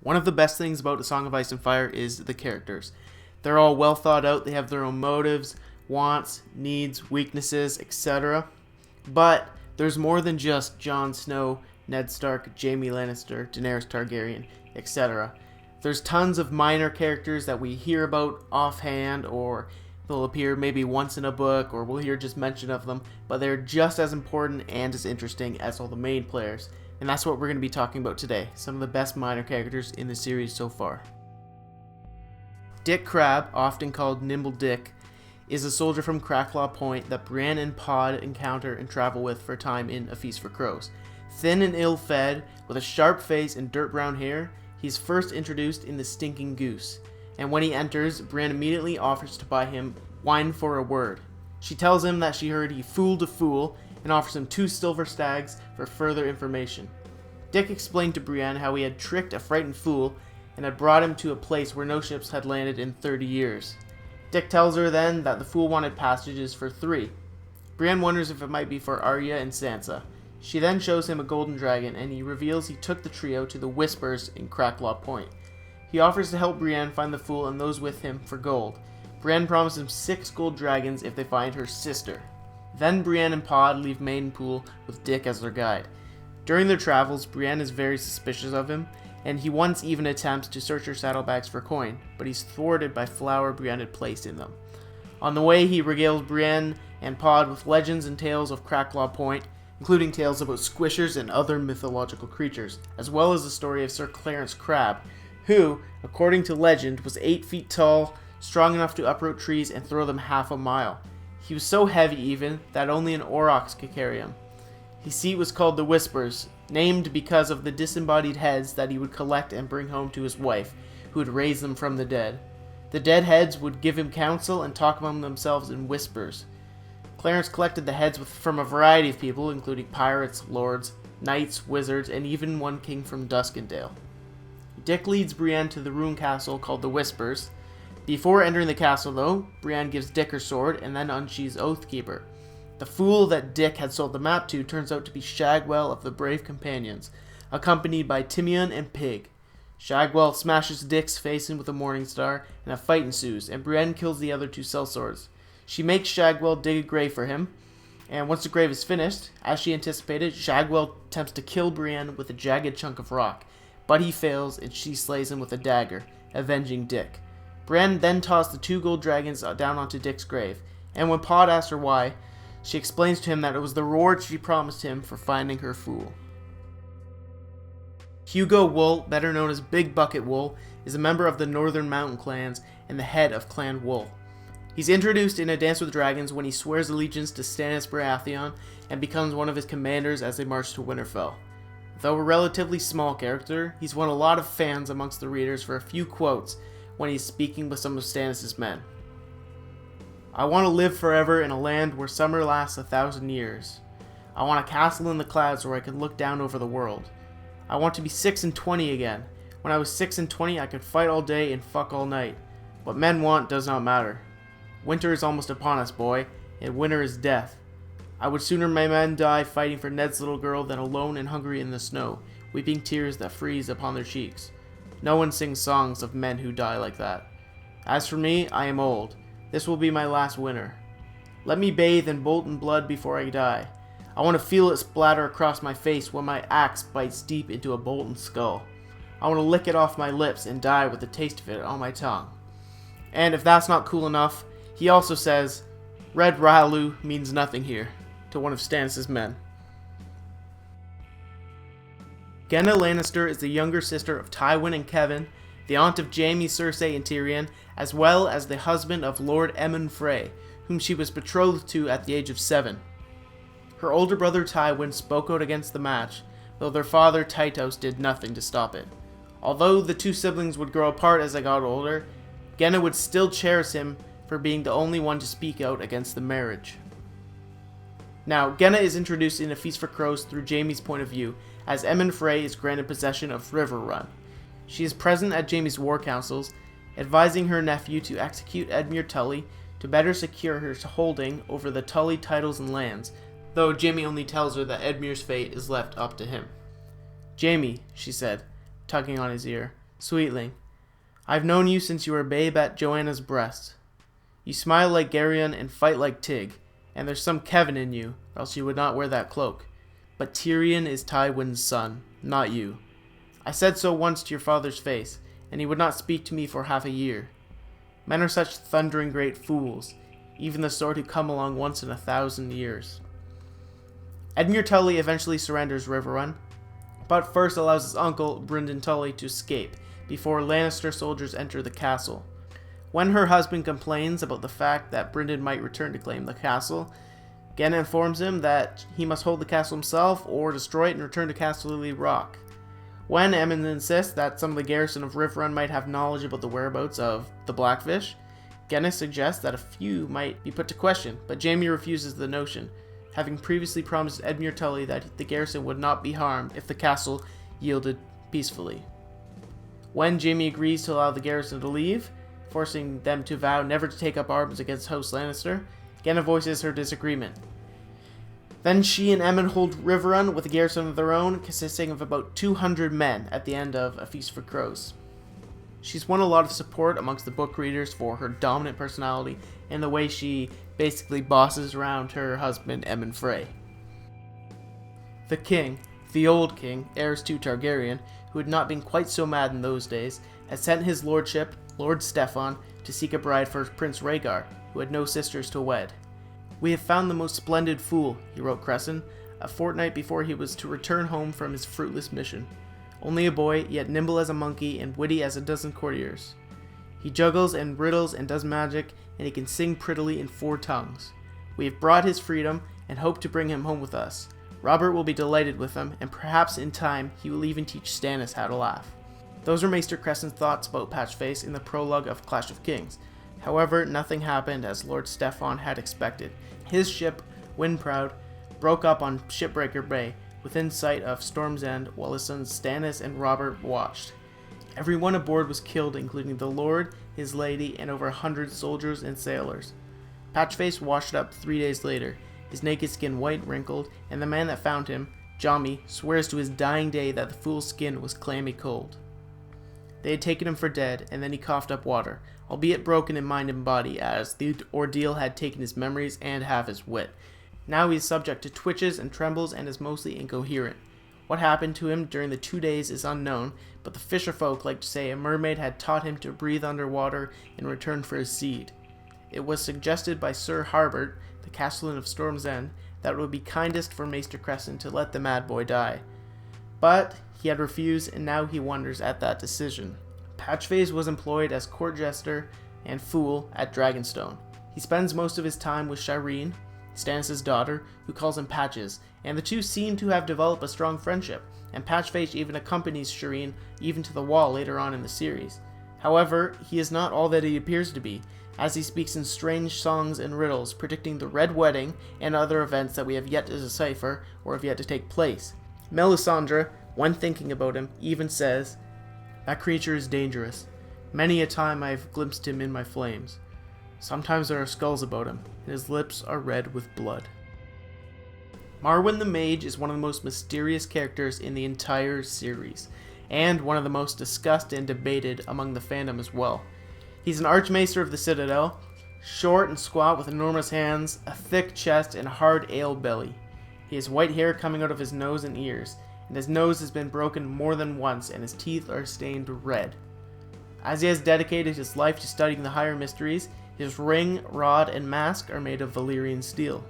One of the best things about A Song of Ice and Fire is the characters. They're all well thought out, they have their own motives, wants, needs, weaknesses, etc. But there's more than just Jon Snow, Ned Stark, Jaime Lannister, Daenerys Targaryen, etc. There's tons of minor characters that we hear about offhand, or they'll appear maybe once in a book, or we'll hear just mention of them, but they're just as important and as interesting as all the main players. And that's what we're going to be talking about today, some of the best minor characters in the series so far. Dick Crab, often called Nimble Dick, is a soldier from Cracklaw Point that Brienne and Pod encounter and travel with for a time in A Feast for Crows. Thin and ill-fed, with a sharp face and dirt brown hair, he's first introduced in The Stinking Goose, and when he enters, Brienne immediately offers to buy him wine for a word. She tells him that she heard he fooled a fool, and offers him 2 silver stags for further information. Dick explained to Brienne how he had tricked a frightened fool and had brought him to a place where no ships had landed in 30 years. Dick tells her then that the fool wanted passages for 3. Brienne wonders if it might be for Arya and Sansa. She then shows him a golden dragon, and he reveals he took the trio to the Whispers in Cracklaw Point. He offers to help Brienne find the fool and those with him for gold. Brienne promises him 6 gold dragons if they find her sister. Then Brienne and Pod leave Maidenpool with Dick as their guide. During their travels, Brienne is very suspicious of him, and he once even attempts to search her saddlebags for coin, but he's thwarted by flour Brienne had placed in them. On the way, he regales Brienne and Pod with legends and tales of Cracklaw Point, including tales about squishers and other mythological creatures, as well as the story of Sir Clarence Crab, who, according to legend, was 8 feet tall, strong enough to uproot trees and throw them half a mile. He was so heavy even that only an aurochs could carry him. His seat was called the Whispers, named because of the disembodied heads that he would collect and bring home to his wife, who would raise them from the dead. The dead heads would give him counsel and talk among themselves in whispers. Clarence collected the heads from a variety of people, including pirates, lords, knights, wizards, and even one king from Duskendale. Dick leads Brienne to the ruined castle called the Whispers. Before entering the castle, though, Brienne gives Dick her sword and then unsheathes Oathkeeper. The fool that Dick had sold the map to turns out to be Shagwell of the Brave Companions, accompanied by Timion and Pig. Shagwell smashes Dick's face in with a morning star, and a fight ensues, and Brienne kills the other 2 sellswords. She makes Shagwell dig a grave for him, and once the grave is finished, as she anticipated, Shagwell attempts to kill Brienne with a jagged chunk of rock, but he fails, and she slays him with a dagger, avenging Dick. Brienne then tossed the 2 gold dragons down onto Dick's grave, and when Pod asks her why, she explains to him that it was the reward she promised him for finding her fool. Hugo Walt, better known as Big Bucket Wool, is a member of the Northern Mountain Clans and the head of Clan Wool. He's introduced in A Dance with Dragons when he swears allegiance to Stannis Baratheon and becomes one of his commanders as they march to Winterfell. Though a relatively small character, he's won a lot of fans amongst the readers for a few quotes when he's speaking with some of Stannis' men. I want to live forever in a land where summer lasts 1,000 years. I want a castle in the clouds where I can look down over the world. I want to be 6 and 20 again. When I was 6 and 20, I could fight all day and fuck all night. What men want does not matter. Winter is almost upon us, boy, and winter is death. I would sooner my men die fighting for Ned's little girl than alone and hungry in the snow, weeping tears that freeze upon their cheeks. No one sings songs of men who die like that. As for me, I am old. This will be my last winter. Let me bathe in Bolton blood before I die. I want to feel it splatter across my face when my axe bites deep into a Bolton skull. I want to lick it off my lips and die with the taste of it on my tongue. And if that's not cool enough, he also says, Red Ryalu means nothing here, to one of Stannis' men. Jenna Lannister is the younger sister of Tywin and Kevin, the aunt of Jaime, Cersei, and Tyrion, as well as the husband of Lord Emmon Frey, whom she was betrothed to at the age of 7. Her older brother Tywin spoke out against the match, though their father Tytos did nothing to stop it. Although the 2 siblings would grow apart as they got older, Jenna would still cherish him for being the only one to speak out against the marriage. Now, Jenna is introduced in A Feast for Crows through Jaime's point of view, as Emmon Frey is granted possession of River Run. She is present at Jaime's war councils, advising her nephew to execute Edmure Tully to better secure her holding over the Tully titles and lands, though Jaime only tells her that Edmure's fate is left up to him. Jaime, she said, tugging on his ear, Sweetling, I've known you since you were a babe at Joanna's breast. You smile like Geryon and fight like Tig, and there's some Kevin in you, or else you would not wear that cloak. But Tyrion is Tywin's son, not you. I said so once to your father's face, and he would not speak to me for half a year. Men are such thundering great fools, even the sort who come along once in 1,000 years. Edmure Tully eventually surrenders Riverrun, but first allows his uncle, Brynden Tully, to escape, before Lannister soldiers enter the castle. When her husband complains about the fact that Brynden might return to claim the castle, Genna informs him that he must hold the castle himself or destroy it and return to Casterly Rock. When Aemon insists that some of the garrison of Riverrun might have knowledge about the whereabouts of the Blackfish, Genna suggests that a few might be put to question, but Jaime refuses the notion, having previously promised Edmure Tully that the garrison would not be harmed if the castle yielded peacefully. When Jaime agrees to allow the garrison to leave, forcing them to vow never to take up arms against House Lannister, Genna voices her disagreement. Then she and Aemon hold Riverrun with a garrison of their own, consisting of about 200 men at the end of A Feast for Crows. She's won a lot of support amongst the book readers for her dominant personality and the way she basically bosses around her husband, Aemon Frey. The king, the old king, Aerys II Targaryen, who had not been quite so mad in those days, had sent his lordship, Lord Steffon, to seek a bride for Prince Rhaegar, who had no sisters to wed. "We have found the most splendid fool," he wrote Cresson, a fortnight before he was to return home from his fruitless mission. "Only a boy, yet nimble as a monkey and witty as a dozen courtiers. He juggles and riddles and does magic, and he can sing prettily in 4 tongues. We have brought his freedom, and hope to bring him home with us. Robert will be delighted with him, and perhaps in time he will even teach Stannis how to laugh." Those are Maester Cresson's thoughts about Patchface in the prologue of Clash of Kings. However, nothing happened as Lord Steffon had expected. His ship, Windproud, broke up on Shipbreaker Bay, within sight of Storm's End, while his sons Stannis and Robert watched. Everyone aboard was killed, including the Lord, his lady, and over 100 soldiers and sailors. Patchface washed up 3 days later, his naked skin white wrinkled, and the man that found him, Jaime, swears to his dying day that the fool's skin was clammy cold. They had taken him for dead, and then he coughed up water, albeit broken in mind and body, as the ordeal had taken his memories and half his wit. Now he is subject to twitches and trembles and is mostly incoherent. What happened to him during the 2 days is unknown, but the fisher folk like to say a mermaid had taught him to breathe underwater in return for his seed. It was suggested by Sir Harbert, the castellan of Storm's End, that it would be kindest for Maester Cresson to let the mad boy die. But he had refused, and now he wonders at that decision. Patchface was employed as court jester and fool at Dragonstone. He spends most of his time with Shireen, Stannis' daughter, who calls him Patches, and the two seem to have developed a strong friendship, and Patchface even accompanies Shireen even to the Wall later on in the series. However, he is not all that he appears to be, as he speaks in strange songs and riddles, predicting the Red Wedding and other events that we have yet to decipher or have yet to take place. Melisandre, when thinking about him, even says, "That creature is dangerous. Many a time I have glimpsed him in my flames. Sometimes there are skulls about him, and his lips are red with blood." Marwan the Mage is one of the most mysterious characters in the entire series, and one of the most discussed and debated among the fandom as well. He's an Archmaester of the Citadel, short and squat with enormous hands, a thick chest, and a hard ale belly. He has white hair coming out of his nose and ears, and his nose has been broken more than once, and his teeth are stained red. As he has dedicated his life to studying the higher mysteries, his ring, rod, and mask are made of Valyrian steel.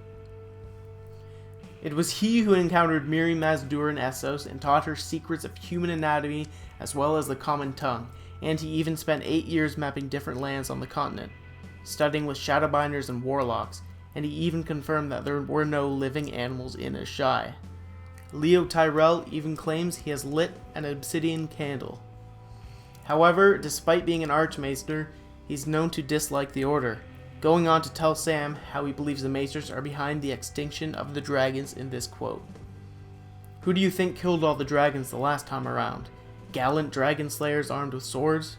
It was he who encountered Mirri Maz Duur in Essos and taught her secrets of human anatomy as well as the common tongue, and he even spent 8 years mapping different lands on the continent, studying with Shadowbinders and Warlocks, and he even confirmed that there were no living animals in Asshai. Leo Tyrell even claims he has lit an obsidian candle. However, despite being an Archmaester, he's known to dislike the Order, going on to tell Sam how he believes the Maesters are behind the extinction of the dragons in this quote. "Who do you think killed all the dragons the last time around? Gallant dragon slayers armed with swords?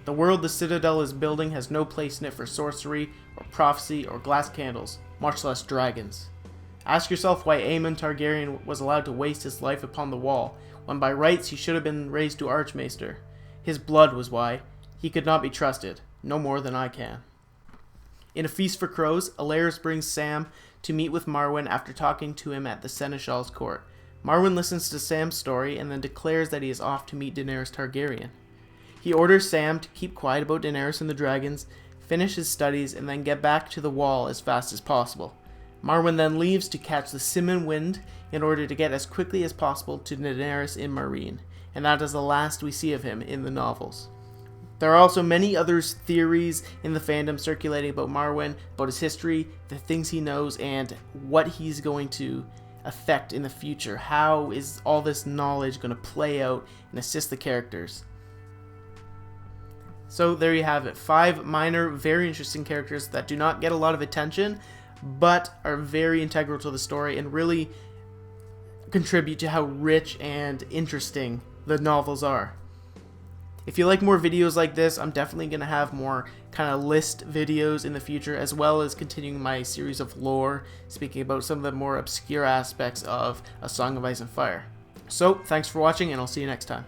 The world the Citadel is building has no place in it for sorcery, or prophecy, or glass candles, much less dragons. Ask yourself why Aemon Targaryen was allowed to waste his life upon the Wall, when by rights he should have been raised to Archmaester. His blood was why. He could not be trusted, no more than I can. In A Feast for Crows, Alaris brings Sam to meet with Marwan after talking to him at the Seneschal's court. Marwan listens to Sam's story and then declares that he is off to meet Daenerys Targaryen. He orders Sam to keep quiet about Daenerys and the dragons, finish his studies, and then get back to the wall as fast as possible. Marwan then leaves to catch the Simon wind in order to get as quickly as possible to Daenerys in Meereen, and that is the last we see of him in the novels. There are also many other theories in the fandom circulating about Marwan, about his history, the things he knows, and what he's going to affect in the future. How is all this knowledge going to play out and assist the characters? So there you have it. 5 minor, very interesting characters that do not get a lot of attention, but are very integral to the story and really contribute to how rich and interesting the novels are. If you like more videos like this, I'm definitely going to have more kind of list videos in the future, as well as continuing my series of lore, speaking about some of the more obscure aspects of A Song of Ice and Fire. So, thanks for watching, and I'll see you next time.